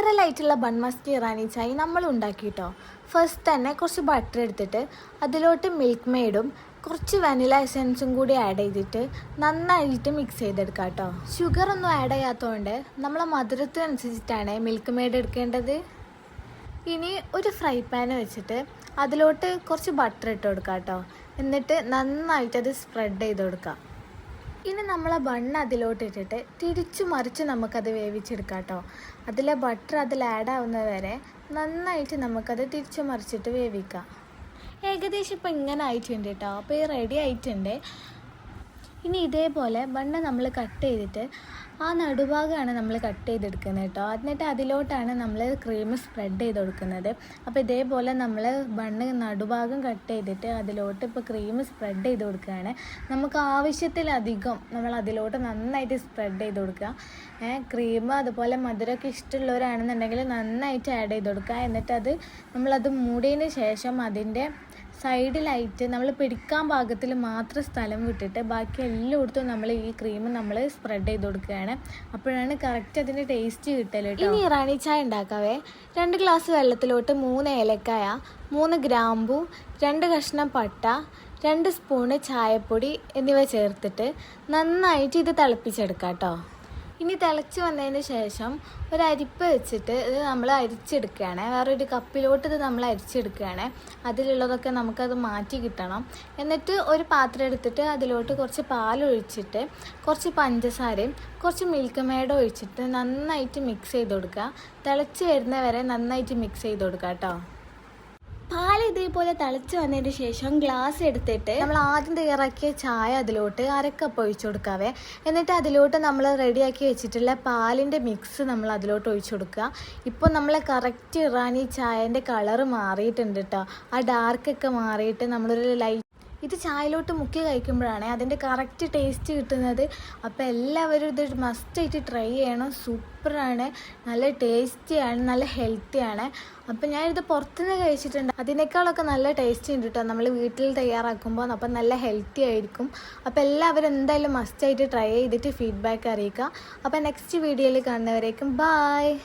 Viral ആയിട്ടുള്ള bun Musk Irani ചായ നമ്മൾ ഉണ്ടാക്കിയിട്ടോ. ഫസ്റ്റ് തന്നെ കുറച്ച് ബട്ടർ എടുത്തിട്ട് അതിലോട്ട് മിൽക്ക് മെയ്ഡും കുറച്ച് വാനില എസൻസും കൂടി ആഡ് ചെയ്തിട്ട് നന്നായിട്ട് മിക്സ് ചെയ്തെടുക്കാം കേട്ടോ. ഷുഗർ ഒന്നും ആഡ് ചെയ്യാത്തതുകൊണ്ട് നമ്മളെ മധുരത്തിനനുസരിച്ചിട്ടാണ് മിൽക്ക് മെയ്ഡ് എടുക്കേണ്ടത്. ഇനി ഒരു ഫ്രൈ പാൻ വെച്ചിട്ട് അതിലോട്ട് കുറച്ച് ബട്ടർ ഇട്ട് കൊടുക്കാം കേട്ടോ. എന്നിട്ട് നന്നായിട്ട് അത് സ്പ്രെഡ് ചെയ്ത് കൊടുക്കാം. ഇനി നമ്മളെ ബണ്ണ് അതിലോട്ട് ഇട്ടിട്ട് തിരിച്ചു മറിച്ച് നമുക്കത് വേവിച്ചെടുക്കാം കേട്ടോ. അതിലെ ബട്ടർ അതിൽ ആഡ് ആവുന്നത് വരെ നന്നായിട്ട് നമുക്കത് തിരിച്ചു മറിച്ചിട്ട് വേവിക്കാം. ഏകദേശം ഇപ്പോൾ ഇങ്ങനെ ആയിട്ടുണ്ട് കേട്ടോ. അപ്പോൾ ഈ റെഡി ആയിട്ടുണ്ട്. ഇനി ഇതേപോലെ ബണ്ണ് നമ്മൾ കട്ട് ചെയ്തിട്ട് ആ നടുഭാഗമാണ് നമ്മൾ കട്ട് ചെയ്തെടുക്കുന്നത് കേട്ടോ. എന്നിട്ട് അതിലോട്ടാണ് നമ്മൾ ക്രീം സ്പ്രെഡ് ചെയ്ത് കൊടുക്കുന്നത്. അപ്പോൾ ഇതേപോലെ നമ്മൾ ബണ്ണ് നടുഭാഗം കട്ട് ചെയ്തിട്ട് അതിലോട്ട് ഇപ്പോൾ ക്രീം സ്പ്രെഡ് ചെയ്ത് കൊടുക്കുകയാണ്. നമുക്ക് ആവശ്യത്തിലധികം നമ്മൾ അതിലോട്ട് നന്നായിട്ട് സ്പ്രെഡ് ചെയ്ത് കൊടുക്കുക. ക്രീം അതുപോലെ മധുരമൊക്കെ ഇഷ്ടമുള്ളവരാണെന്നുണ്ടെങ്കിൽ നന്നായിട്ട് ആഡ് ചെയ്ത് കൊടുക്കുക. എന്നിട്ട് നമ്മളത് മൂടിയതിന് ശേഷം അതിൻ്റെ സൈഡിലായിട്ട് നമ്മൾ പിടിക്കാൻ പാകത്തിൽ മാത്രം സ്ഥലം വിട്ടിട്ട് ബാക്കി എല്ലായിടത്തും നമ്മൾ ഈ ക്രീം നമ്മൾ സ്പ്രെഡ് ചെയ്ത് കൊടുക്കുകയാണ്. അപ്പോഴാണ് കറക്റ്റ് അതിൻ്റെ ടേസ്റ്റ് കിട്ടൽ കേട്ടോ. ഇനി ഇറാനി ചായ ഉണ്ടാക്കാവേ 2 ഗ്ലാസ് വെള്ളത്തിലോട്ട് 3 ഏലക്കായ, 3 ഗ്രാമ്പു, 2 കഷ്ണം പട്ട, 2 സ്പൂണ് ചായപ്പൊടി എന്നിവ ചേർത്തിട്ട് നന്നായിട്ട് ഇത് തിളപ്പിച്ചെടുക്കാം കേട്ടോ. ഇനി തിളച്ച് വന്നതിന് ശേഷം ഒരു അരിപ്പ് വെച്ചിട്ട് ഇത് നമ്മൾ അരിച്ചെടുക്കുകയാണ്. വേറൊരു കപ്പിലോട്ട് ഇത് നമ്മൾ അരിച്ചെടുക്കുകയാണ്. അതിലുള്ളതൊക്കെ നമുക്കത് മാറ്റി കിട്ടണം. എന്നിട്ട് ഒരു പാത്രം എടുത്തിട്ട് അതിലോട്ട് കുറച്ച് പാലൊഴിച്ചിട്ട് കുറച്ച് പഞ്ചസാരയും കുറച്ച് മിൽക്ക് മെയ്ഡും ഒഴിച്ചിട്ട് നന്നായിട്ട് മിക്സ് ചെയ്ത് കൊടുക്കുക. തിളച്ച് വരുന്നവരെ നന്നായിട്ട് മിക്സ് ചെയ്ത് കൊടുക്കുക കേട്ടോ. പാൽ ഇതേപോലെ തിളച്ച് വന്നതിന് ശേഷം ഗ്ലാസ് എടുത്തിട്ട് നമ്മൾ ആദ്യം തയ്യാറാക്കിയ ചായ അതിലോട്ട് 1/2 കപ്പ് ഒഴിച്ചു കൊടുക്കാവേ. എന്നിട്ട് അതിലോട്ട് നമ്മൾ റെഡിയാക്കി വെച്ചിട്ടുള്ള പാലിൻ്റെ മിക്സ് നമ്മൾ അതിലോട്ട് ഒഴിച്ചു കൊടുക്കുക. ഇപ്പോൾ നമ്മൾ കറക്റ്റ് ഇറാനി ചായൻ്റെ കളറ് മാറിയിട്ടുണ്ട് കേട്ടോ. ആ ഡാർക്കൊക്കെ മാറിയിട്ട് നമ്മളൊരു ലൈറ്റ് ഇത് ചായയിലോട്ട് മുക്കി കഴിക്കുമ്പോഴാണ് അതിൻ്റെ കറക്റ്റ് ടേസ്റ്റ് കിട്ടുന്നത്. അപ്പോൾ എല്ലാവരും ഇത് മസ്റ്റായിട്ട് ട്രൈ ചെയ്യണം. സൂപ്പറാണ്, നല്ല ടേസ്റ്റിയാണ്, നല്ല ഹെൽത്തിയാണ്. അപ്പോൾ ഞാനിത് പുറത്തുനിന്ന് കഴിച്ചിട്ടുണ്ട്. അതിനേക്കാളൊക്കെ നല്ല ടേസ്റ്റ് ഉണ്ട് കേട്ടോ നമ്മൾ വീട്ടിൽ തയ്യാറാക്കുമ്പോൾ. അപ്പം നല്ല ഹെൽത്തി ആയിരിക്കും. അപ്പോൾ എല്ലാവരും എന്തായാലും മസ്റ്റായിട്ട് ട്രൈ ചെയ്തിട്ട് ഫീഡ്ബാക്ക് അറിയിക്കുക. അപ്പോൾ നെക്സ്റ്റ് വീഡിയോയിൽ കാണുന്നവരേക്കും ബായ്.